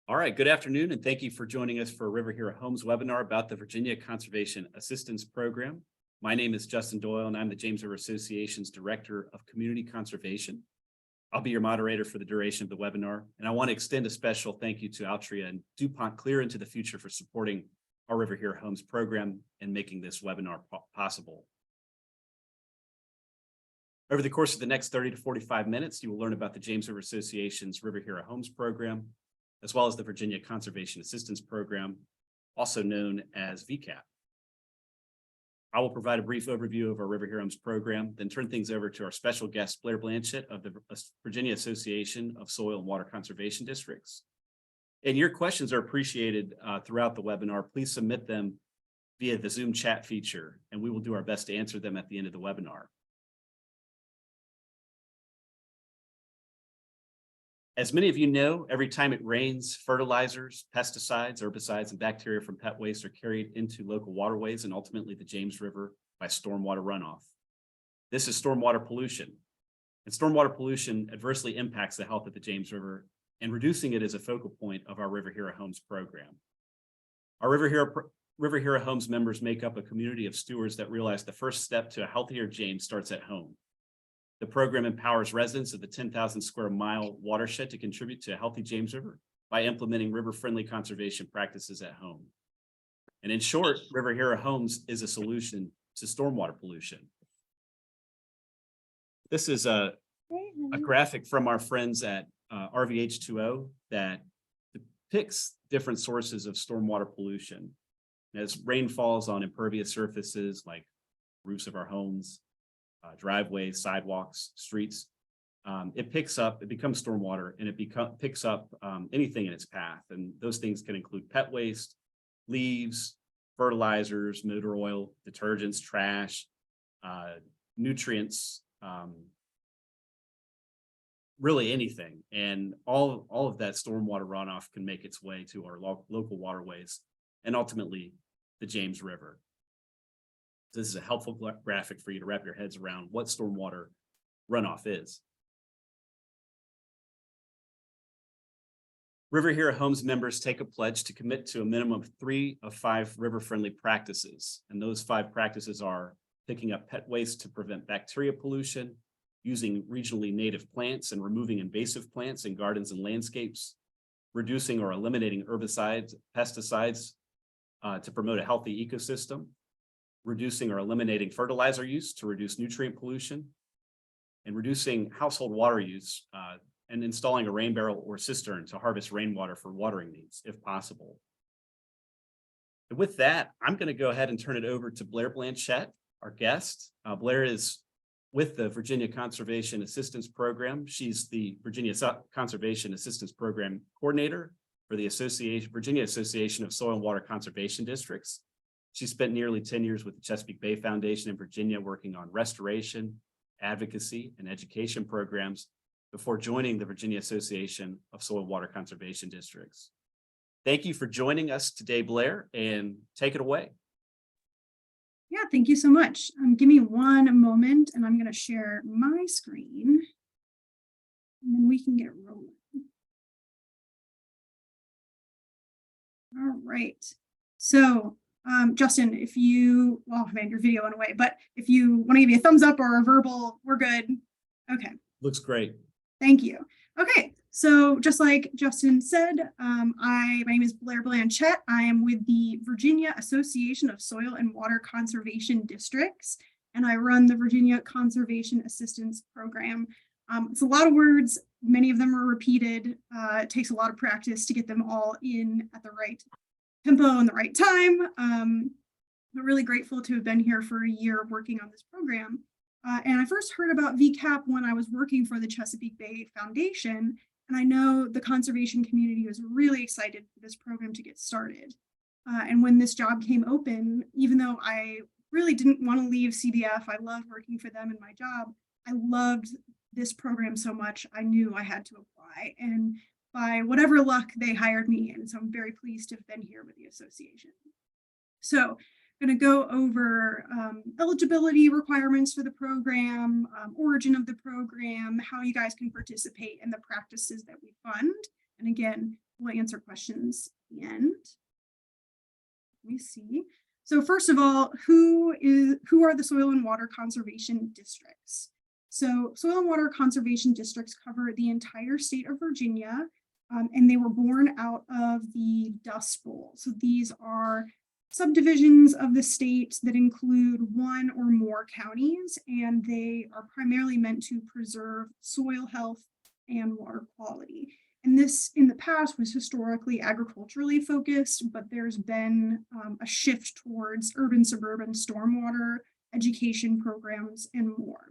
All right, good afternoon, and thank you for joining us for a River Hero Homes webinar about the Virginia Conservation Assistance Program. My name is Justin Doyle, and I'm the James River Association's Director of Community Conservation. I'll be your moderator for the duration of the webinar, and I want to extend a special thank you to Altria and DuPont Clear into the Future for supporting our River Hero Homes program and making this webinar possible. Over the course of the next 30 to 45 minutes, you will learn about the James River Association's River Hero Homes program, as well as the Virginia Conservation Assistance Program, also known as VCAP. I will provide a brief overview of our River Hero Homes program, then turn things over to our special guest, Blair Blanchette of the Virginia Association of Soil and Water Conservation Districts. And your questions are appreciated throughout the webinar. Please submit them via the Zoom chat feature, and we will do our best to answer them at the end of the webinar. As many of you know, every time it rains, fertilizers, pesticides, herbicides, and bacteria from pet waste are carried into local waterways and ultimately the James River by stormwater runoff. This is stormwater pollution, and stormwater pollution adversely impacts the health of the James River, and reducing it is a focal point of our River Hero Homes program. Our River Hero Homes members make up a community of stewards that realize the first step to a healthier James starts at home. The program empowers residents of the 10,000 square mile watershed to contribute to a healthy James River by implementing river-friendly conservation practices at home. And in short, River Hero Homes is a solution to stormwater pollution. This is a graphic from our friends at RVH2O that depicts different sources of stormwater pollution. As rain falls on impervious surfaces like roofs of our homes, driveways, sidewalks, streets, it becomes stormwater, and it picks up anything in its path. And those things can include pet waste, leaves, fertilizers, motor oil, detergents, trash, nutrients, really anything. And all of that stormwater runoff can make its way to our local waterways and ultimately the James River. This is a helpful graphic for you to wrap your heads around what stormwater runoff is. River Hero Homes members take a pledge to commit to a minimum of 3 of 5 river-friendly practices. And those 5 practices are picking up pet waste to prevent bacteria pollution, using regionally native plants and removing invasive plants in gardens and landscapes, reducing or eliminating herbicides, pesticides to promote a healthy ecosystem, reducing or eliminating fertilizer use to reduce nutrient pollution, and reducing household water use and installing a rain barrel or cistern to harvest rainwater for watering needs, if possible. And with that, I'm going to go ahead and turn it over to Blair Blanchette, our guest. Blair is with the Virginia Conservation Assistance Program. She's the Virginia Conservation Assistance Program Coordinator for the Virginia Association of Soil and Water Conservation Districts. She spent nearly 10 years with the Chesapeake Bay Foundation in Virginia working on restoration, advocacy, and education programs before joining the Virginia Association of Soil and Water Conservation Districts. Thank you for joining us today, Blair, and take it away. Yeah, thank you so much. Give me one moment and I'm going to share my screen and then we can get rolling. All right. So Justin, if you, well, man, your video went away, but if you want to give me a thumbs up or a verbal, we're good. Okay. Looks great. Thank you. Okay. So just like Justin said, my name is Blair Blanchette. I am with the Virginia Association of Soil and Water Conservation Districts, and I run the Virginia Conservation Assistance Program. It's a lot of words. Many of them are repeated. It takes a lot of practice to get them all in at the right tempo and the right time. I'm really grateful to have been here for a year working on this program. And I first heard about VCAP when I was working for the Chesapeake Bay Foundation. And I know the conservation community was really excited for this program to get started. And when this job came open, even though I really didn't want to leave CBF, I loved working for them in my job, I loved this program so much, I knew I had to apply. And by whatever luck, they hired me. And so I'm very pleased to have been here with the association. So I'm going to go over eligibility requirements for the program, origin of the program, how you guys can participate in the practices that we fund. And again, we'll answer questions at the end. Let me see. So first of all, who are the soil and water conservation districts? So soil and water conservation districts cover the entire state of Virginia, and they were born out of the Dust Bowl. So these are subdivisions of the state that include one or more counties, and they are primarily meant to preserve soil health and water quality. And this in the past was historically agriculturally focused, but there's been a shift towards urban, suburban, stormwater, education programs, and more.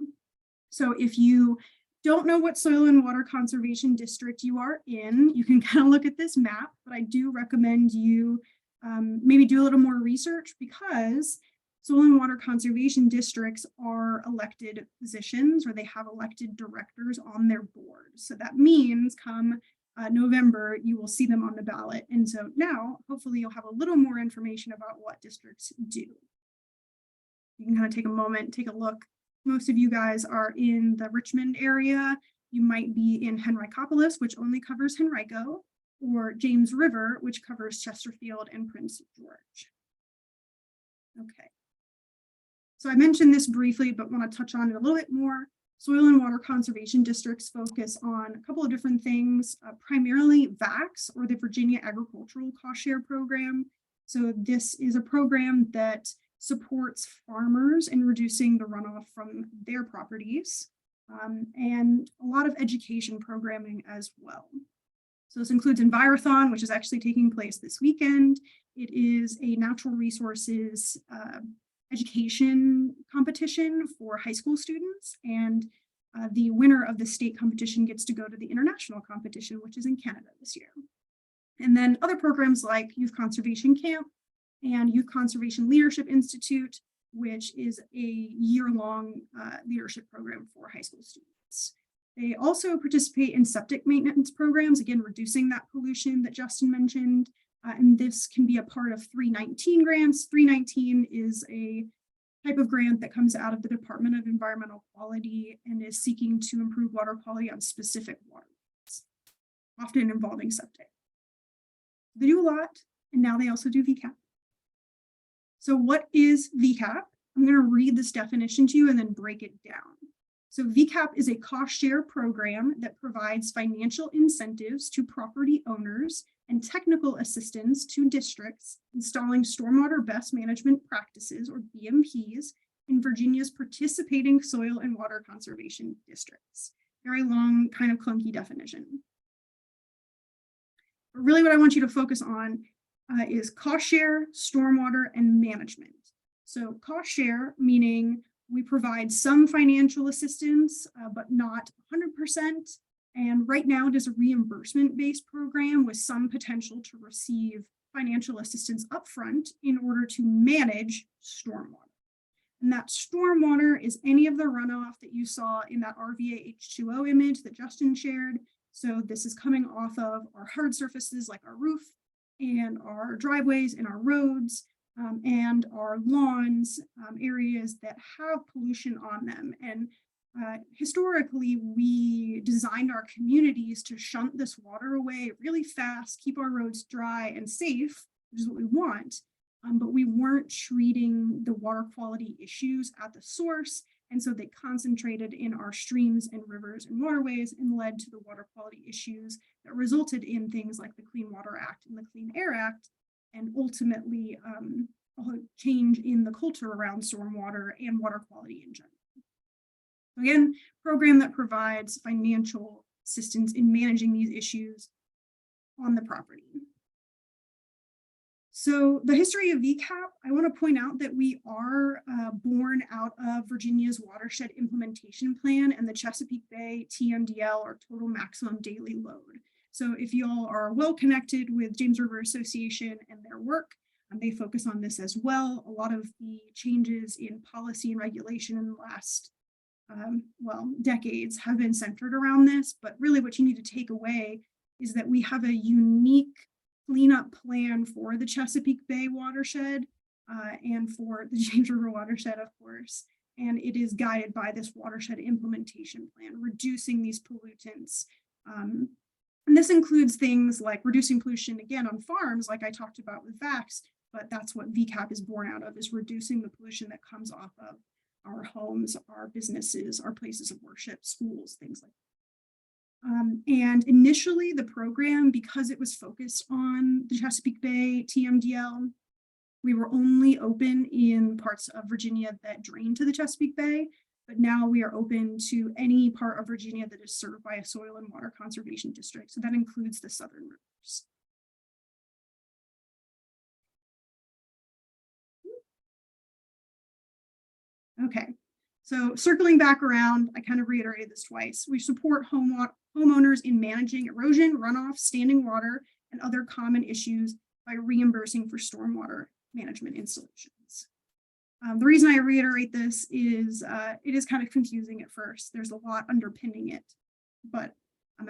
So if you don't know what soil and water conservation district you are in, you can kind of look at this map, but I do recommend you maybe do a little more research, because soil and water conservation districts are elected positions, or they have elected directors on their board. So that means come November, you will see them on the ballot. And so now, hopefully you'll have a little more information about what districts do. You can kind of take a moment, take a look. Most of you guys are in the Richmond area. You might be in Henricopolis, which only covers Henrico, or James River, which covers Chesterfield and Prince George. Okay. So I mentioned this briefly, but want to touch on it a little bit more. Soil and water conservation districts focus on a couple of different things, primarily VACS, or the Virginia Agricultural Cost Share Program. So this is a program that supports farmers in reducing the runoff from their properties, and a lot of education programming as well. So this includes Envirothon, which is actually taking place this weekend. It is a natural resources education competition for high school students, and the winner of the state competition gets to go to the international competition, which is in Canada this year. And then other programs like Youth Conservation Camp and Youth Conservation Leadership Institute, which is a year-long leadership program for high school students. They also participate in septic maintenance programs, again, reducing that pollution that Justin mentioned. And this can be a part of 319 grants. 319 is a type of grant that comes out of the Department of Environmental Quality and is seeking to improve water quality on specific waterways, often involving septic. They do a lot, and now they also do VCAP. So what is VCAP? I'm going to read this definition to you and then break it down. So VCAP is a cost share program that provides financial incentives to property owners and technical assistance to districts installing stormwater best management practices, or BMPs, in Virginia's participating soil and water conservation districts. Very long, kind of clunky definition. But really what I want you to focus on is cost share, stormwater, and management. So cost share, meaning we provide some financial assistance, but not 100%. And right now it is a reimbursement-based program with some potential to receive financial assistance upfront in order to manage stormwater. And that stormwater is any of the runoff that you saw in that RVA H2O image that Justin shared. So this is coming off of our hard surfaces like our roof and our driveways and our roads, and our lawns, areas that have pollution on them. And historically, we designed our communities to shunt this water away really fast, keep our roads dry and safe, which is what we want, but we weren't treating the water quality issues at the source. And so they concentrated in our streams and rivers and waterways and led to the water quality issues that resulted in things like the Clean Water Act and the Clean Air Act, and ultimately a change in the culture around stormwater and water quality in general. Again, program that provides financial assistance in managing these issues on the property. So the history of VCAP, I want to point out that we are born out of Virginia's Watershed Implementation Plan and the Chesapeake Bay TMDL, or Total Maximum Daily Load. So if you all are well connected with James River Association and their work, they focus on this as well. A lot of the changes in policy and regulation in the last decades have been centered around this, but really what you need to take away is that we have a unique cleanup plan for the Chesapeake Bay watershed and for the James River watershed, of course. And it is guided by this watershed implementation plan, reducing these pollutants And this includes things like reducing pollution, again, on farms, like I talked about with VAX, but that's what VCAP is born out of, is reducing the pollution that comes off of our homes, our businesses, our places of worship, schools, things like that. And initially the program, because it was focused on the Chesapeake Bay TMDL, we were only open in parts of Virginia that drain to the Chesapeake Bay, but now we are open to any part of Virginia that is served by a soil and water conservation district. So that includes the southern rivers. Okay, so circling back around, I kind of reiterated this twice. We support homeowners in managing erosion, runoff, standing water, and other common issues by reimbursing for stormwater management installations. The reason I reiterate this is it is kind of confusing at first. There's a lot underpinning it, but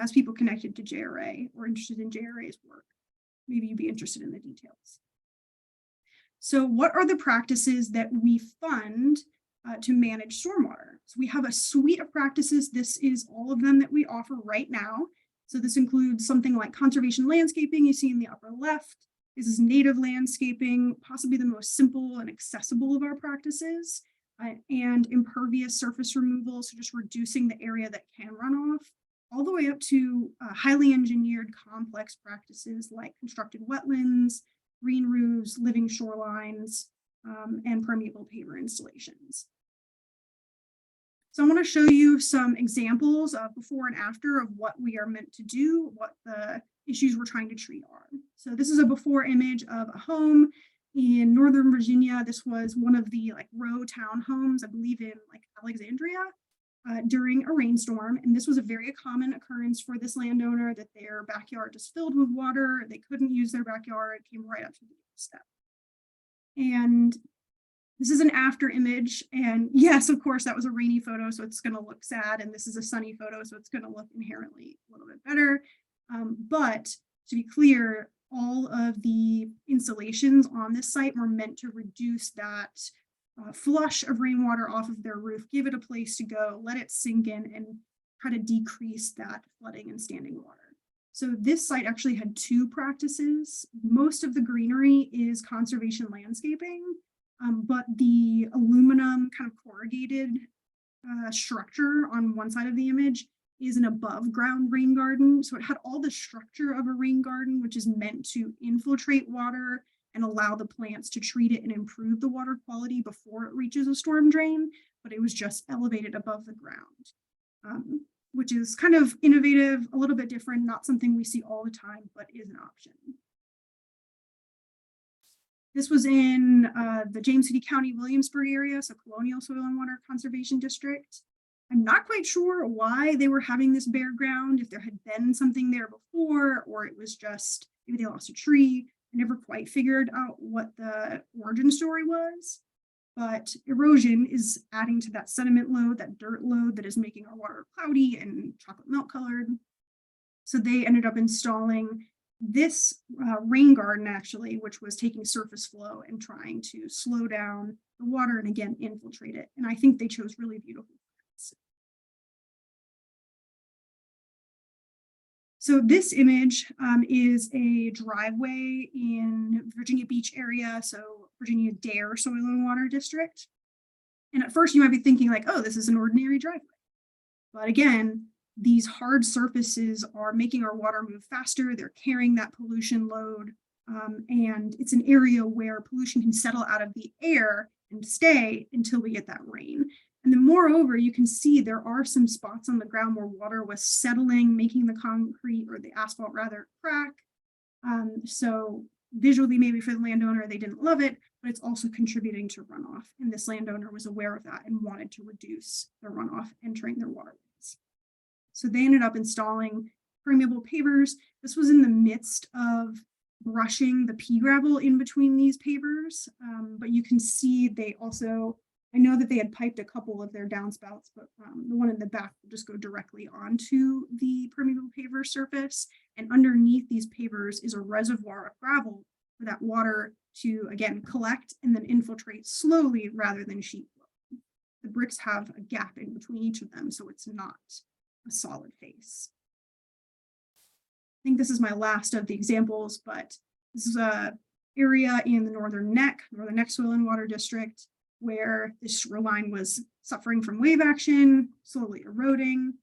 as people connected to JRA or interested in JRA's work, maybe you'd be interested in the details. So what are the practices that we fund to manage stormwater? So we have a suite of practices. This is all of them that we offer right now. So this includes something like conservation landscaping you see in the upper left. This is native landscaping, possibly the most simple and accessible of our practices, and impervious surface removal, so just reducing the area that can run off, all the way up to highly engineered complex practices like constructed wetlands, green roofs, living shorelines, and permeable paver installations. So I want to show you some examples of before and after of what we are meant to do, what the issues we're trying to treat are. So this is a before image of a home in Northern Virginia. This was one of the row townhomes, I believe in Alexandria, during a rainstorm. And this was a very common occurrence for this landowner, that their backyard just filled with water. They couldn't use their backyard, it came right up to the step. And this is an after image. And yes, of course, that was a rainy photo, so it's going to look sad. And this is a sunny photo, so it's going to look inherently a little bit better. But to be clear, all of the installations on this site were meant to reduce that flush of rainwater off of their roof, give it a place to go, let it sink in, and try to decrease that flooding and standing water. So this site actually had two practices. Most of the greenery is conservation landscaping, but the aluminum kind of corrugated structure on one side of the image is an above ground rain garden. So it had all the structure of a rain garden, which is meant to infiltrate water and allow the plants to treat it and improve the water quality before it reaches a storm drain, but it was just elevated above the ground, which is kind of innovative, a little bit different, not something we see all the time, but is an option. This was in the James City County, Williamsburg area, so Colonial Soil and Water Conservation District. I'm not quite sure why they were having this bare ground, if there had been something there before, or it was just, maybe they lost a tree. I never quite figured out what the origin story was, but erosion is adding to that sediment load, that dirt load that is making our water cloudy and chocolate milk colored. So they ended up installing this rain garden, actually, which was taking surface flow and trying to slow down the water and again infiltrate it. And I think they chose really beautiful plants. So this image is a driveway in Virginia Beach area, so Virginia Dare Soil and Water District. And at first you might be thinking like, oh, this is an ordinary driveway. But again, these hard surfaces are making our water move faster. They're carrying that pollution load. And it's an area where pollution can settle out of the air and stay until we get that rain. And then moreover, you can see there are some spots on the ground where water was settling, making the concrete or the asphalt rather crack. So visually, maybe for the landowner, they didn't love it, but it's also contributing to runoff. And this landowner was aware of that and wanted to reduce the runoff entering their waterways. So they ended up installing permeable pavers. This was in the midst of brushing the pea gravel in between these pavers, but you can see they also, I know that they had piped a couple of their downspouts, but the one in the back will just go directly onto the permeable paver surface. And underneath these pavers is a reservoir of gravel for that water to, again, collect and then infiltrate slowly rather than sheet flow. The bricks have a gap in between each of them, so it's not a solid face. think this is my last of the examples, but this is a area in the Northern Neck Soil and Water District, where the shoreline was suffering from wave action, slowly eroding,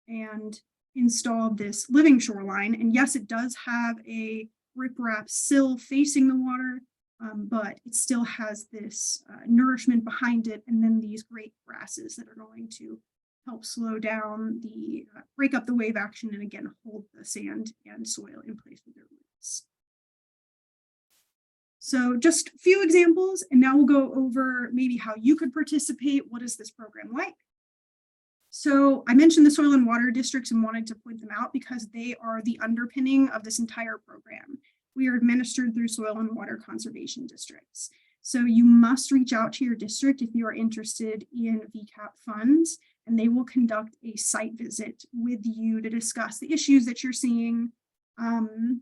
and installed this living shoreline. And yes, it does have a riprap sill facing the water, but it still has this nourishment behind it, and then these great grasses that are going to help slow down the break up the wave action and again hold the sand and soil in place with their roots. So just a few examples, and now we'll go over maybe how you could participate. What is this program like? So I mentioned the soil and water districts and wanted to point them out because they are the underpinning of this entire program. We are administered through soil and water conservation districts. So you must reach out to your district if you are interested in VCAP funds, and they will conduct a site visit with you to discuss the issues that you're seeing, and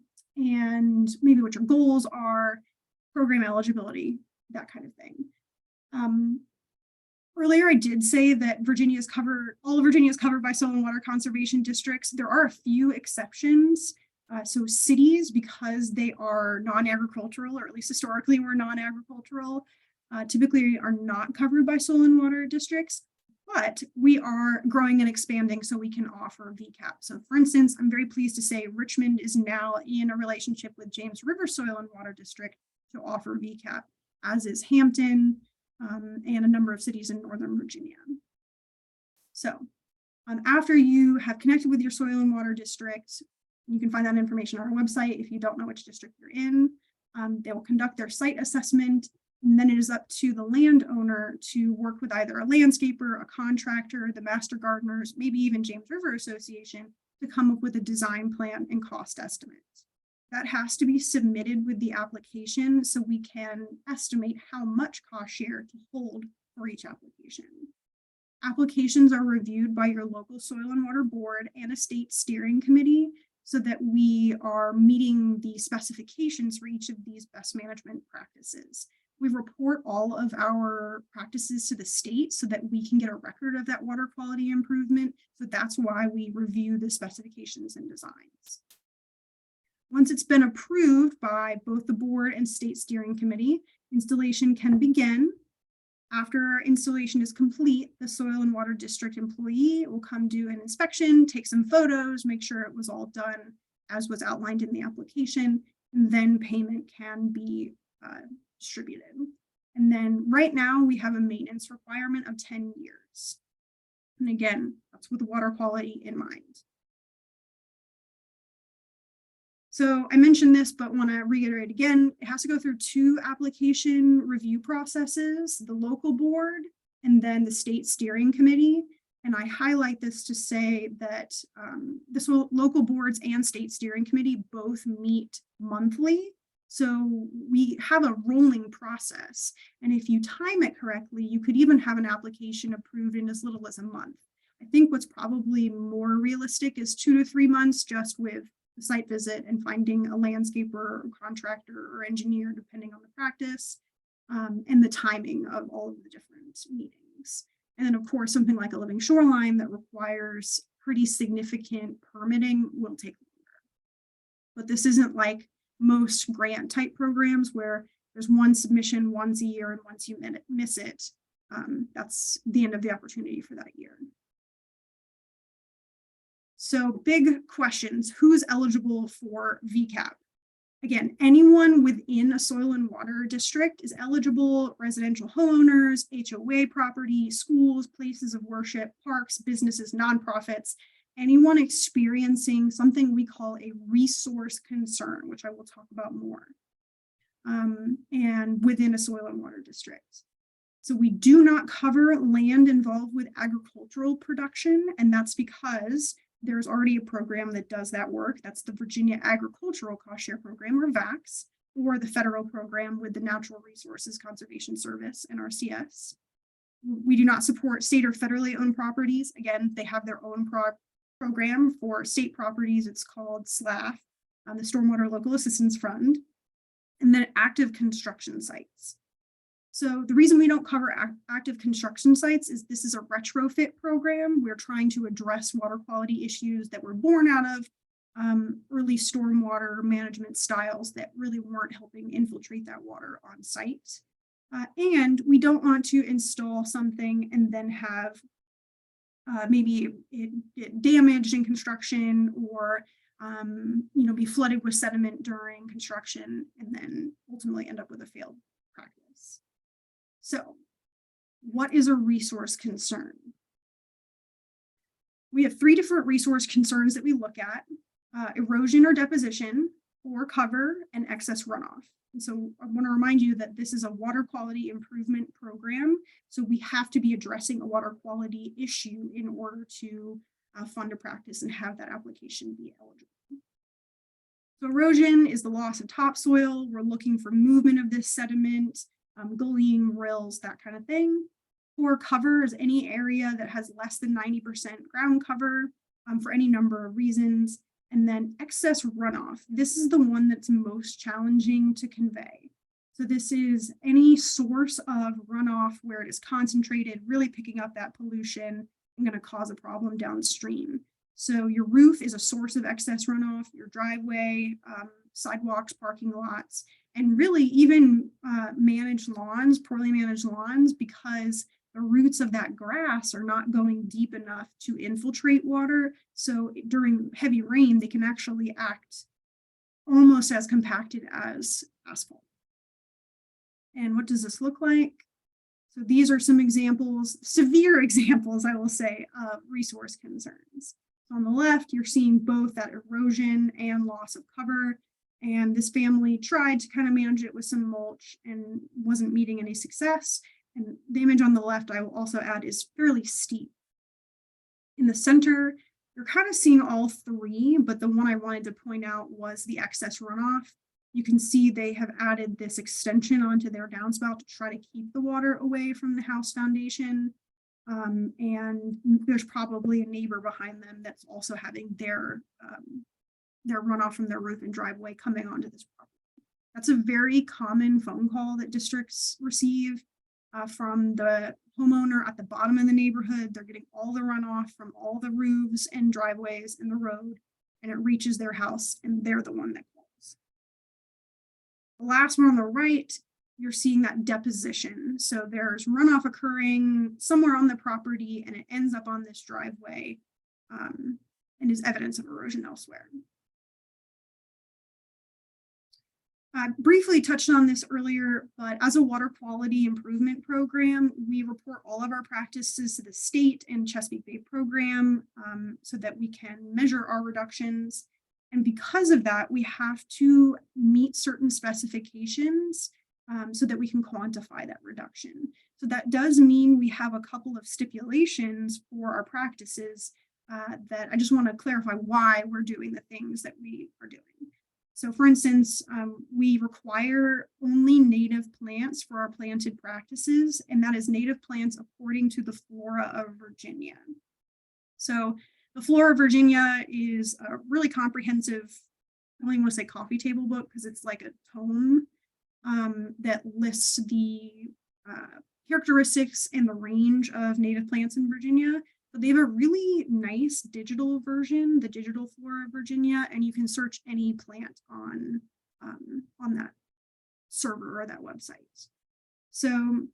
maybe what your goals are, program eligibility, that kind of thing. Earlier, I did say that all of Virginia is covered by soil and water conservation districts. There are a few exceptions. So cities, because they are non-agricultural, or at least historically were non-agricultural, typically are not covered by soil and water districts, but we are growing and expanding so we can offer VCAP. So for instance, I'm very pleased to say Richmond is now in a relationship with James River Soil and Water District to offer VCAP, as is Hampton, and a number of cities in Northern Virginia. So after you have connected with your soil and water district, you can find that information on our website. If you don't know which district you're in, they will conduct their site assessment, and then it is up to the landowner to work with either a landscaper, a contractor, the master gardeners, maybe even James River Association, to come up with a design plan and cost estimate. That has to be submitted with the application so we can estimate how much cost share to hold for each application. Applications are reviewed by your local soil and water board and a state steering committee so that we are meeting the specifications for each of these best management practices. We report all of our practices to the state so that we can get a record of that water quality improvement. So that's why we review the specifications and designs. Once it's been approved by both the board and state steering committee, installation can begin. After installation is complete, the soil and water district employee will come do an inspection, take some photos, make sure it was all done as was outlined in the application, and then payment can be distributed. And then right now we have a maintenance requirement of 10 years. And again, that's with water quality in mind. So I mentioned this, but want to reiterate again, it has to go through 2 application review processes, the local board and then the state steering committee. And I highlight this to say that the local boards and state steering committee both meet monthly. So we have a rolling process. And if you time it correctly, you could even have an application approved in as little as a month. I think what's probably more realistic is 2 to 3 months, just with the site visit and finding a landscaper or contractor or engineer, depending on the practice, and the timing of all of the different meetings. And then of course, something like a living shoreline that requires pretty significant permitting will take longer. But this isn't like most grant type programs where there's one submission once a year, and once you miss it, that's the end of the opportunity for that year. So big questions: who's eligible for VCAP? Again, anyone within a soil and water district is eligible. Residential homeowners, HOA property, schools, places of worship, parks, businesses, nonprofits, anyone experiencing something we call a resource concern, which I will talk about more, and within a soil and water district. So we do not cover land involved with agricultural production, and that's because there's already a program that does that work. That's the Virginia Agricultural Cost Share Program, or VACS, or the federal program with the Natural Resources Conservation Service, NRCS. We do not support state or federally owned properties. Again, they have their own program. For state properties, it's called SLAF, the Stormwater Local Assistance Fund, and then active construction sites. So the reason we don't cover active construction sites is this is a retrofit program. We're trying to address water quality issues that were born out of early stormwater management styles that really weren't helping infiltrate that water on site. And we don't want to install something and then have maybe it get damaged in construction, or be flooded with sediment during construction, and then ultimately end up with a failed practice. So, what is a resource concern? We have 3 different resource concerns that we look at: erosion or deposition, poor cover, and excess runoff. And so I want to remind you that this is a water quality improvement program. So we have to be addressing a water quality issue in order to fund a practice and have that application be eligible. So erosion is the loss of topsoil. We're looking for movement of this sediment, gullying, rills, that kind of thing. Poor cover is any area that has less than 90% ground cover for any number of reasons. And then excess runoff. This is the one that's most challenging to convey. So this is any source of runoff where it is concentrated, really picking up that pollution and going to cause a problem downstream. So your roof is a source of excess runoff, your driveway, sidewalks, parking lots, and really even managed lawns, poorly managed lawns, because the roots of that grass are not going deep enough to infiltrate water. So during heavy rain, they can actually act almost as compacted as asphalt. And what does this look like? So these are some examples, severe examples, I will say, of resource concerns. So on the left, you're seeing both that erosion and loss of cover. And this family tried to kind of manage it with some mulch and wasn't meeting any success. And the image on the left, I will also add, is fairly steep. In the center, you're kind of seeing all 3, but the one I wanted to point out was the excess runoff. You can see they have added this extension onto their downspout to try to keep the water away from the house foundation. And there's probably a neighbor behind them that's also having their runoff from their roof and driveway coming onto this property. That's a very common phone call that districts receive. From the homeowner at the bottom of the neighborhood. They're getting all the runoff from all the roofs and driveways in the road, and it reaches their house, and they're the one that calls. The last one on the right, you're seeing that deposition. So there's runoff occurring somewhere on the property, and it ends up on this driveway and is evidence of erosion elsewhere. I briefly touched on this earlier, but as a water quality improvement program, we report all of our practices to the state and Chesapeake Bay program so that we can measure our reductions. And because of that, we have to meet certain specifications so that we can quantify that reduction. So that does mean we have a couple of stipulations for our practices that I just want to clarify why we're doing the things that we are doing. So for instance, we require only native plants for our planted practices, and that is native plants according to the Flora of Virginia. So the Flora of Virginia is a really comprehensive, I don't even want to say coffee table book because it's like a tome that lists the characteristics and the range of native plants in Virginia. But they have a really nice digital version, the digital Flora of Virginia, and you can search any plant on that server or that website. So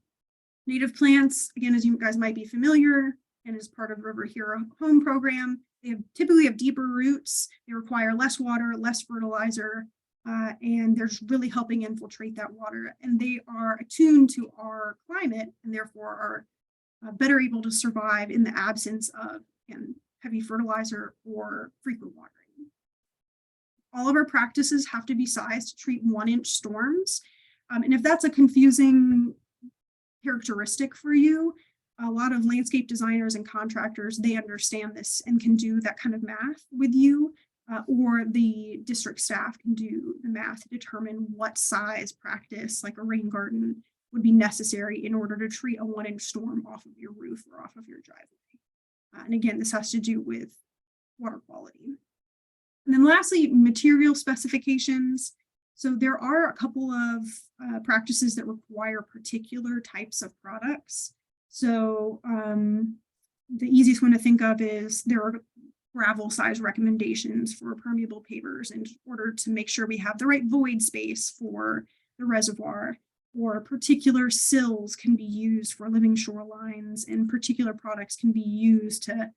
native plants, again, as you guys might be familiar, and as part of River Hero Home program, they typically have deeper roots. They require less water, less fertilizer, and they're really helping infiltrate that water. And they are attuned to our climate and therefore are better able to survive in the absence of heavy fertilizer or frequent watering. All of our practices have to be sized to treat 1-inch storms. And if that's a confusing characteristic for you, a lot of landscape designers and contractors, they understand this and can do that kind of math with you, or the district staff can do the math to determine what size practice, like a rain garden, would be necessary in order to treat a 1-inch storm off of your roof or off of your driveway. And again, this has to do with water quality. And then lastly, material specifications. So there are a couple of practices that require particular types of products. So the easiest one to think of is there are gravel size recommendations for permeable pavers in order to make sure we have the right void space for the reservoir, or particular sills can be used for living shorelines, and particular products can be used to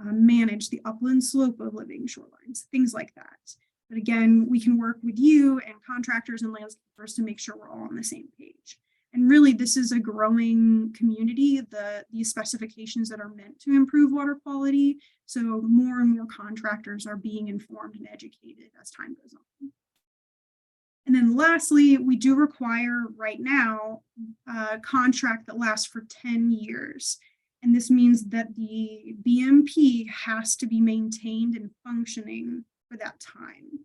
manage the upland slope of living shorelines, things like that. But again, we can work with you and contractors and landscapers to make sure we're all on the same page. And really, this is a growing community, these specifications that are meant to improve water quality. So more and more contractors are being informed and educated as time goes on. And then lastly, we do require right now a contract that lasts for 10 years. And this means that the BMP has to be maintained and functioning for that time.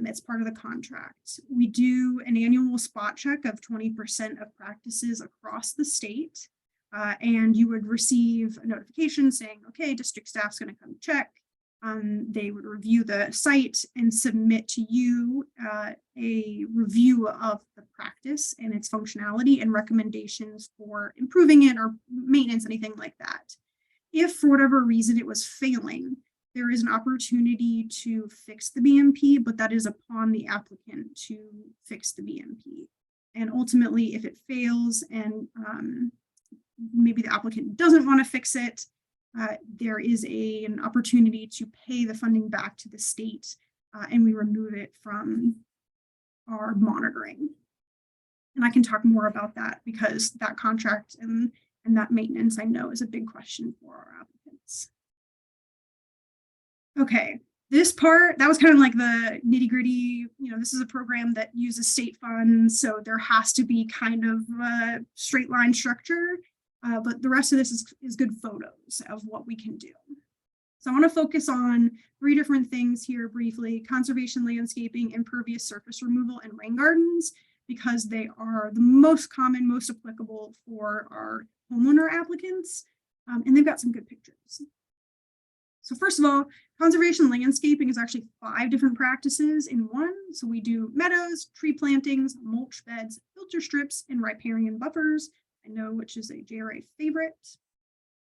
It's part of the contract. We do an annual spot check of 20% of practices across the state. And you would receive a notification saying, okay, district staff's going to come check. They would review the site and submit to you a review of the practice and its functionality and recommendations for improving it or maintenance, anything like that. If for whatever reason it was failing, there is an opportunity to fix the BMP, but that is upon the applicant to fix the BMP. And ultimately, if it fails and maybe the applicant doesn't want to fix it, there is an opportunity to pay the funding back to the state, and we remove it from our monitoring. And I can talk more about that because that contract and that maintenance, I know, is a big question for our applicants. Okay, this part, that was kind of like the nitty gritty. You know, this is a program that uses state funds, so there has to be kind of a straight line structure. But the rest of this is good photos of what we can do. So I want to focus on 3 different things here briefly: conservation landscaping, impervious surface removal, and rain gardens, because they are the most common, most applicable for our homeowner applicants. And they've got some good pictures. So first of all, conservation landscaping is actually 5 different practices in one. So we do meadows, tree plantings, mulch beds, filter strips, and riparian buffers. I know which is a JRA favorite.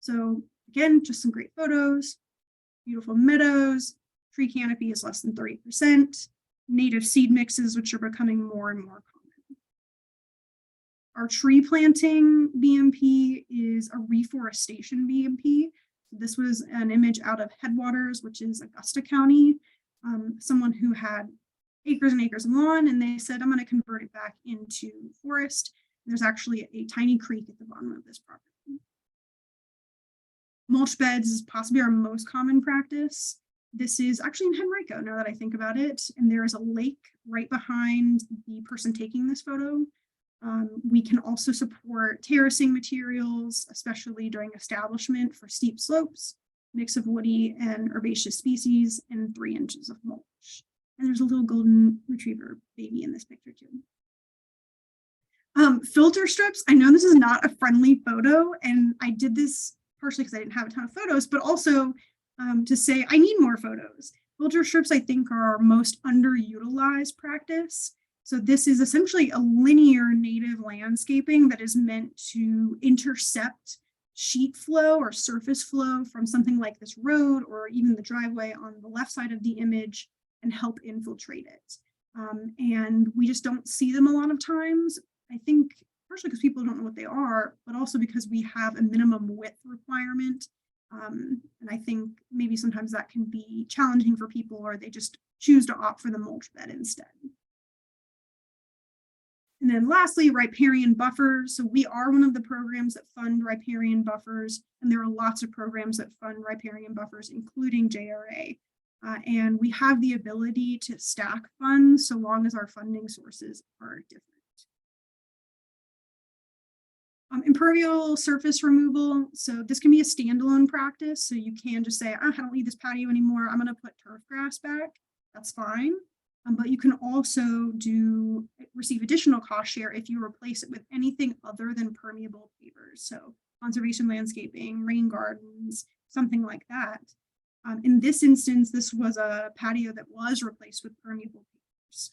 So again, just some great photos, beautiful meadows, tree canopy is less than 30%, native seed mixes, which are becoming more and more common. Our tree planting BMP is a reforestation BMP. This was an image out of Headwaters, which is Augusta County. Someone who had acres and acres of lawn, and they said, I'm going to convert it back into forest. There's actually a tiny creek at the bottom of this property. Mulch beds is possibly our most common practice. This is actually in Henrico, now that I think about it. And there is a lake right behind the person taking this photo. We can also support terracing materials, especially during establishment for steep slopes, mix of woody and herbaceous species, and 3 inches of mulch. And there's a little golden retriever baby in this picture too. Filter strips, I know this is not a friendly photo, and I did this partially because I didn't have a ton of photos, but also to say I need more photos. Filter strips, I think, are our most underutilized practice. So this is essentially a linear native landscaping that is meant to intercept sheet flow or surface flow from something like this road or even the driveway on the left side of the image and help infiltrate it. And we just don't see them a lot of times. I think partially because people don't know what they are, but also because we have a minimum width requirement. And I think maybe sometimes that can be challenging for people, or they just choose to opt for the mulch bed instead. And then lastly, riparian buffers. So we are one of the programs that fund riparian buffers, and there are lots of programs that fund riparian buffers, including JRA. And we have the ability to stack funds so long as our funding sources are different. Impermeable surface removal. So this can be a standalone practice. So you can just say, I don't need this patio anymore. I'm going to put turf grass back. That's fine. But you can also receive additional cost share if you replace it with anything other than permeable pavers. So conservation landscaping, rain gardens, something like that. In this instance, this was a patio that was replaced with permeable pavers.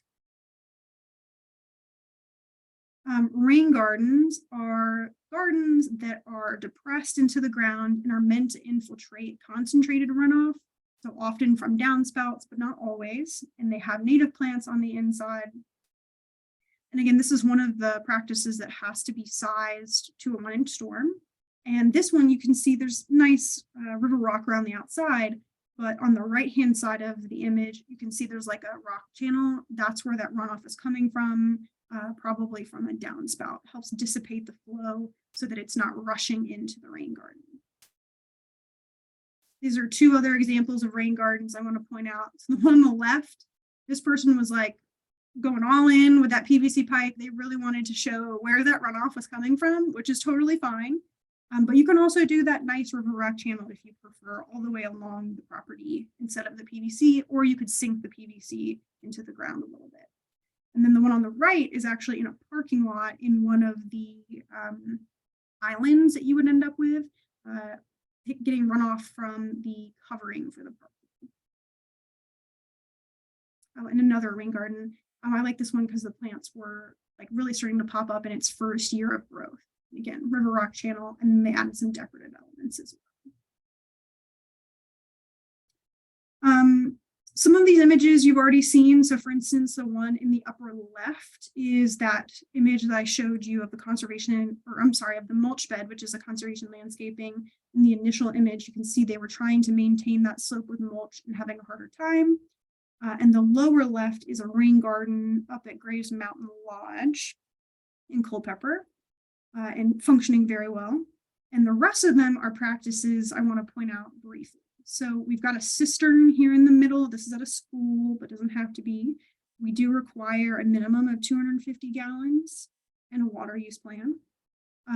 Rain gardens are gardens that are depressed into the ground and are meant to infiltrate concentrated runoff So often from downspouts, but not always. And they have native plants on the inside. And again, this is one of the practices that has to be sized to a 1-inch storm. And this one, you can see there's nice river rock around the outside, but on the right-hand side of the image, you can see there's like a rock channel. That's where that runoff is coming from, probably from a downspout. Helps dissipate the flow so that it's not rushing into the rain garden. These are two other examples of rain gardens I want to point out. So the one on the left, this person was like going all in with that PVC pipe. They really wanted to show where that runoff was coming from, which is totally fine. But you can also do that nice river rock channel if you prefer, all the way along the property instead of the PVC, or you could sink the PVC into the ground a little bit. And then the one on the right is actually in a parking lot in one of the islands that you would end up with, getting runoff from the covering for the property. Oh, and another rain garden. I like this one because the plants were like really starting to pop up in its first year of growth. Again, river rock channel, and then they added some decorative elements as well. Some of these images you've already seen. So for instance, the one in the upper left is that image that I showed you of the conservation, or I'm sorry, of the mulch bed, which is a conservation landscaping. In the initial image, you can see they were trying to maintain that slope with mulch and having a harder time. And the lower left is a rain garden up at Graves Mountain Lodge in Culpeper. And functioning very well. And the rest of them are practices I want to point out briefly. So we've got a cistern here in the middle. This is at a school, but doesn't have to be. We do require a minimum of 250 gallons and a water use plan.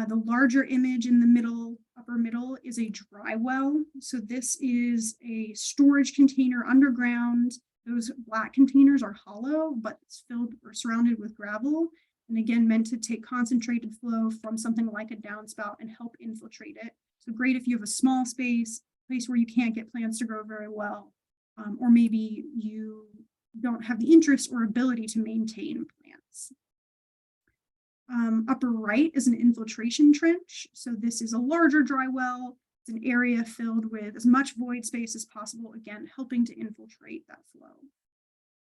The larger image in the middle, upper middle, is a dry well. So this is a storage container underground. Those black containers are hollow, but it's filled or surrounded with gravel. And again, meant to take concentrated flow from something like a downspout and help infiltrate it. So great if you have a small place where you can't get plants to grow very well, or maybe you don't have the interest or ability to maintain plants. Upper right is an infiltration trench. So this is a larger dry well. It's an area filled with as much void space as possible, again, helping to infiltrate that flow.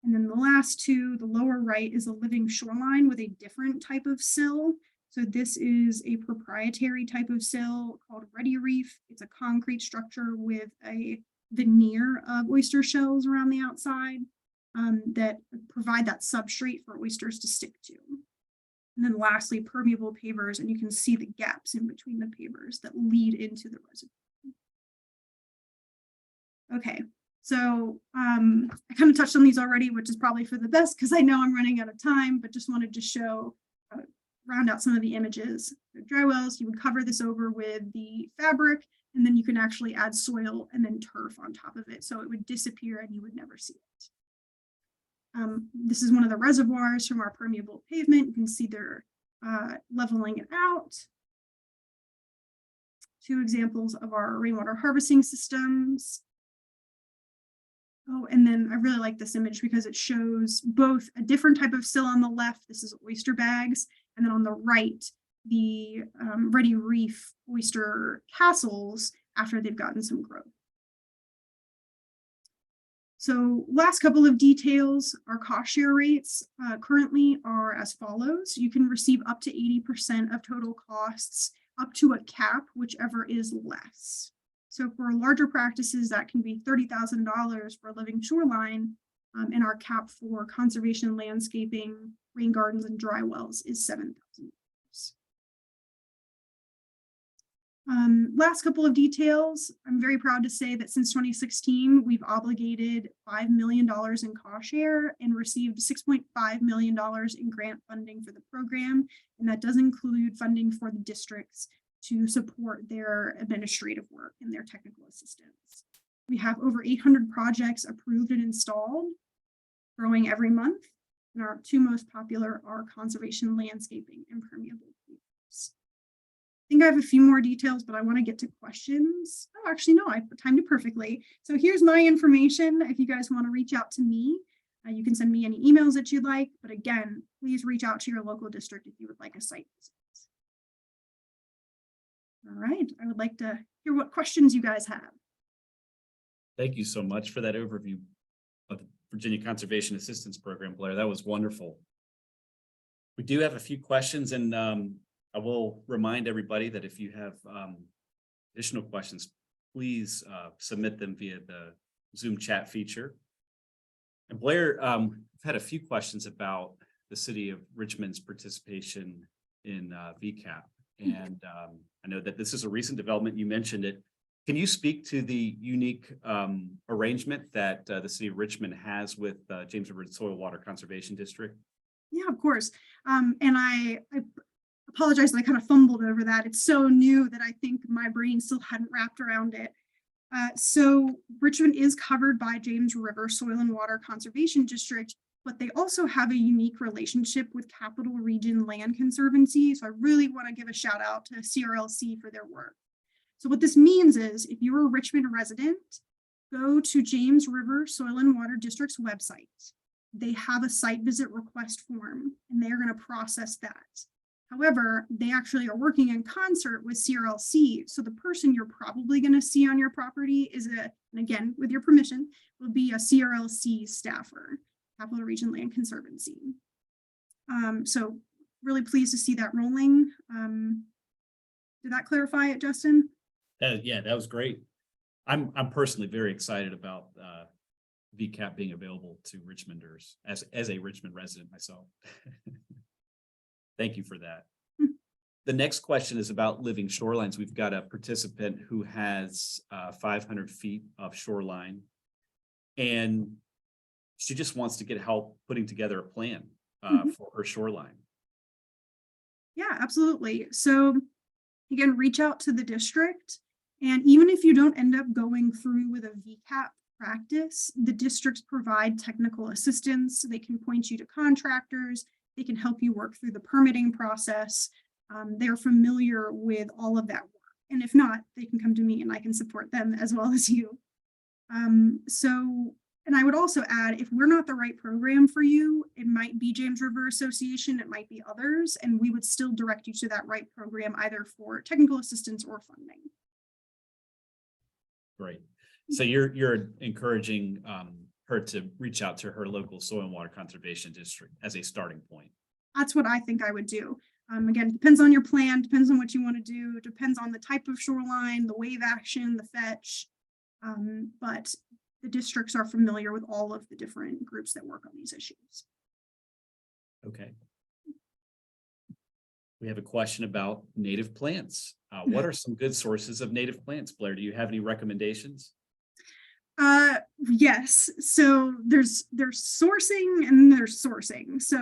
And then the last two, the lower right is a living shoreline with a different type of sill. So this is a proprietary type of sill called Ready Reef. It's a concrete structure with a veneer of oyster shells around the outside that provide that substrate for oysters to stick to. And then lastly, permeable pavers, and you can see the gaps in between the pavers that lead into the reservoir. Okay. So I kind of touched on these already, which is probably for the best because I know I'm running out of time, but just wanted to show, round out some of the images. So dry wells, you would cover this over with the fabric, and then you can actually add soil and then turf on top of it. So it would disappear and you would never see it. This is one of the reservoirs from our permeable pavement. You can see they're leveling it out. Two examples of our rainwater harvesting systems. Oh, and then I really like this image because it shows both a different type of sill on the left. This is oyster bags. And then on the right, the Ready Reef oyster castles after they've gotten some growth. So last couple of details, our cost share rates currently are as follows. You can receive up to 80% of total costs, up to a cap, whichever is less. So for larger practices, that can be $30,000 for a living shoreline, and our cap for conservation, landscaping, rain gardens, and dry wells is $7,000. Last couple of details. I'm very proud to say that since 2016, we've obligated $5 million in cost share and received $6.5 million in grant funding for the program. And that does include funding for the districts to support their administrative work and their technical assistance. We have over 800 projects approved and installed, growing every month. And our two most popular are conservation, landscaping, and permeable pavers. I think I have a few more details, but I want to get to questions. Oh, actually, no, I timed it perfectly. So here's my information. If you guys want to reach out to me, you can send me any emails that you'd like. But again, please reach out to your local district if you would like a site visit. All right, I would like to hear what questions you guys have. Thank you so much for that overview of the Virginia Conservation Assistance Program, Blair. That was wonderful. We do have a few questions, and I will remind everybody that if you have additional questions, please submit them via the Zoom chat feature. And Blair, I've had a few questions about the city of Richmond's participation in VCAP. And I know that this is a recent development. You mentioned it. Can you speak to the unique arrangement that the city of Richmond has with James River Soil Water Conservation District? Yeah, of course. And I apologize that I kind of fumbled over that. It's so new that I think my brain still hadn't wrapped around it. So Richmond is covered by James River Soil and Water Conservation District, but they also have a unique relationship with Capital Region Land Conservancy. So I really want to give a shout out to CRLC for their work. So what this means is if you're a Richmond resident, go to James River Soil and Water District's website. They have a site visit request form and they're going to process that. However, they actually are working in concert with CRLC. So the person you're probably going to see on your property is and again, with your permission, will be a CRLC staffer, Capital Region Land Conservancy. So really pleased to see that rolling. Did that clarify it, Justin? Yeah, that was great. I'm personally very excited about VCAP being available to Richmonders as a Richmond resident myself. Thank you for that. The next question is about living shorelines. We've got a participant who has 500 feet of shoreline, and she just wants to get help putting together a plan for her shoreline. Yeah, absolutely. So again, reach out to the district. And even if you don't end up going through with a VCAP practice, the districts provide technical assistance. They can point you to contractors. They can help you work through the permitting process. They're familiar with all of that work. And if not, they can come to me and I can support them as well as you. And I would also add, if we're not the right program for you, it might be James River Association, it might be others, and we would still direct you to that right program, either for technical assistance or funding. Great. So you're encouraging her to reach out to her local soil and water conservation district as a starting point. That's what I think I would do. Again, depends on your plan, depends on what you want to do, depends on the type of shoreline, the wave action, the fetch. But the districts are familiar with all of the different groups that work on these issues. Okay. We have a question about native plants. What are some good sources of native plants? Blair, do you have any recommendations? Yes. So there's sourcing and there's sourcing. So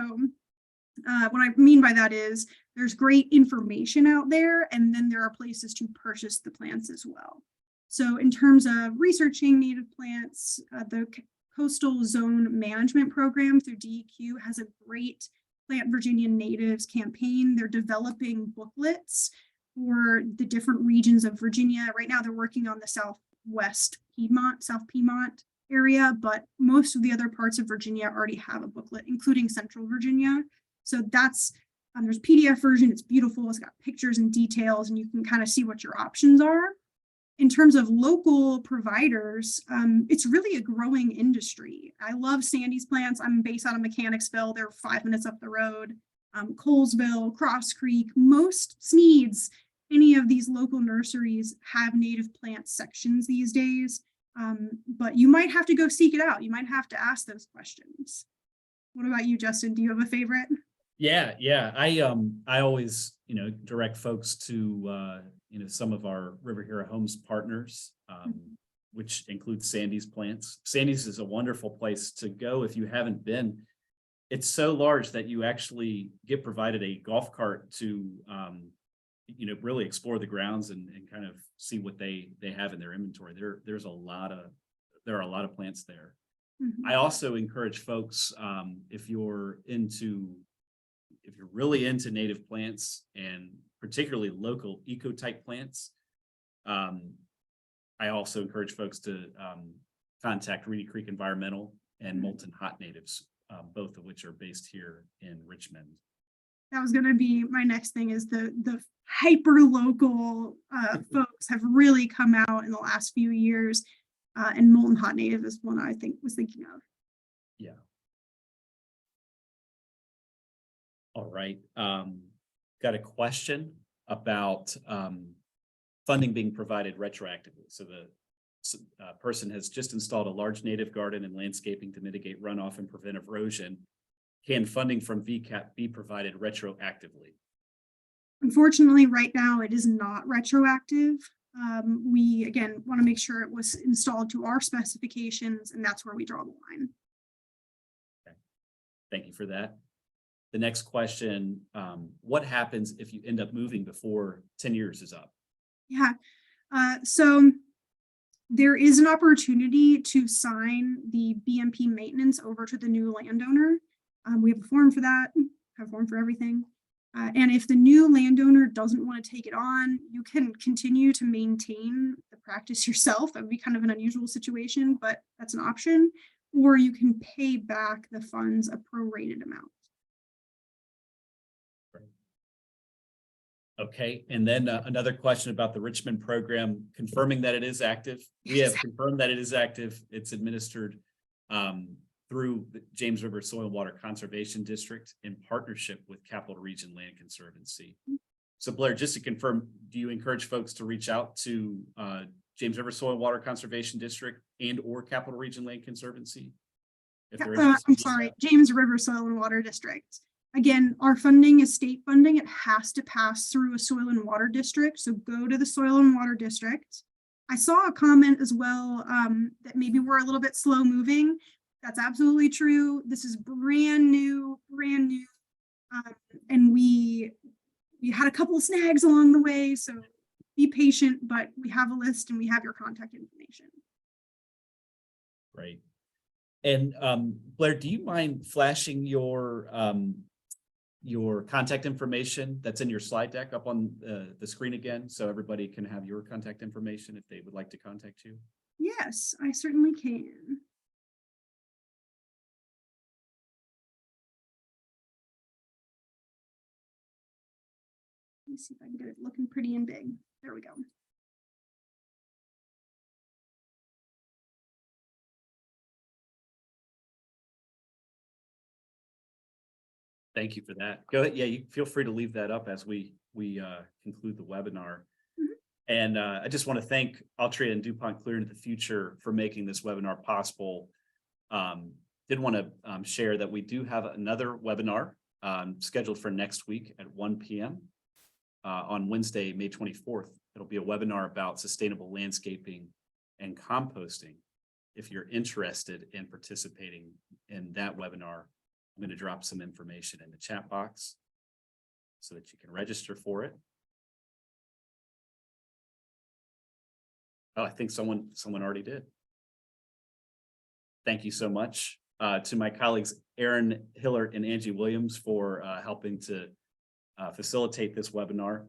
what I mean by that is there's great information out there, and then there are places to purchase the plants as well. So in terms of researching native plants, the Coastal Zone Management Program through DEQ has a great Plant Virginia Natives campaign. They're developing booklets for the different regions of Virginia. Right now, they're working on the South Piedmont area, but most of the other parts of Virginia already have a booklet, including Central Virginia. So that's, there's a PDF version. It's beautiful. It's got pictures and details, and you can kind of see what your options are. In terms of local providers, it's really a growing industry. I love Sandy's plants. I'm based out of Mechanicsville. They're 5 minutes up the road. Colesville, Cross Creek, most Sneeds, any of these local nurseries have native plant sections these days. But you might have to go seek it out. You might have to ask those questions. What about you, Justin? Do you have a favorite? Yeah. I always, direct folks to, some of our River Hero Homes partners, which includes Sandy's plants. Sandy's is a wonderful place to go if you haven't been. It's so large that you actually get provided a golf cart to, really explore the grounds and kind of see what they have in their inventory. There are a lot of plants there. Mm-hmm. I also encourage folks, if you're really into native plants and particularly local eco-type plants, I also encourage folks to contact Reedy Creek Environmental and Molten Hot Natives, both of which are based here in Richmond. That was going to be my next thing, is the hyper local folks have really come out in the last few years. and molten hot native is one I was thinking of. Yeah. All right. Got a question about funding being provided retroactively. So the person has just installed a large native garden and landscaping to mitigate runoff and prevent erosion. Can funding from VCAP be provided retroactively? Unfortunately, right now it is not retroactive. We, again, want to make sure it was installed to our specifications, and that's where we draw the line. Okay. Thank you for that. The next question, what happens if you end up moving before 10 years is up? Yeah, so there is an opportunity to sign the BMP maintenance over to the new landowner. We have a form for that, have a form for everything. And if the new landowner doesn't want to take it on, you can continue to maintain the practice yourself. That would be kind of an unusual situation, but that's an option. Or you can pay back the funds a prorated amount. Okay, and then another question about the Richmond program, confirming that it is active. We have confirmed that it is active. It's administered through the James River Soil and Water Conservation District in partnership with Capital Region Land Conservancy. So Blair, just to confirm, do you encourage folks to reach out to James River Soil and Water Conservation District and or Capital Region Land Conservancy? If they're interested I'm sorry, James River Soil and Water District. Again, our funding is state funding. It has to pass through a soil and water district. So go to the soil and water district. I saw a comment as well that maybe we're a little bit slow moving. That's absolutely true. This is brand new. And we had a couple of snags along the way. So be patient, but we have a list and we have your contact information. Great. And Blair, do you mind flashing your contact information that's in your slide deck up on the screen again, so everybody can have your contact information if they would like to contact you? Yes, I certainly can. Let me see if I can get it looking pretty and big. There we go. Thank you for that. Go ahead. Yeah, you feel free to leave that up as we conclude the webinar. Mhm. And I just want to thank Altria and DuPont Clear into the Future for making this webinar possible. Did want to share that we do have another webinar scheduled for next week at 1 p.m. On Wednesday, May 24th. It'll be a webinar about sustainable landscaping and composting. If you're interested in participating in that webinar, I'm going to drop some information in the chat box so that you can register for it. Oh, I think someone already did. Thank you so much to my colleagues, Aaron Hiller and Angie Williams, for helping to facilitate this webinar.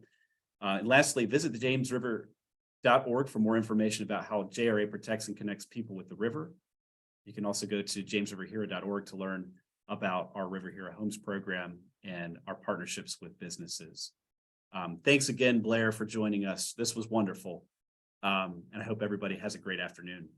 And lastly, visit the jamesriver.org for more information about how JRA protects and connects people with the river. You can also go to jamesriverhero.org to learn about our River Hero Homes program and our partnerships with businesses. Thanks again, Blair, for joining us. This was wonderful. And I hope everybody has a great afternoon.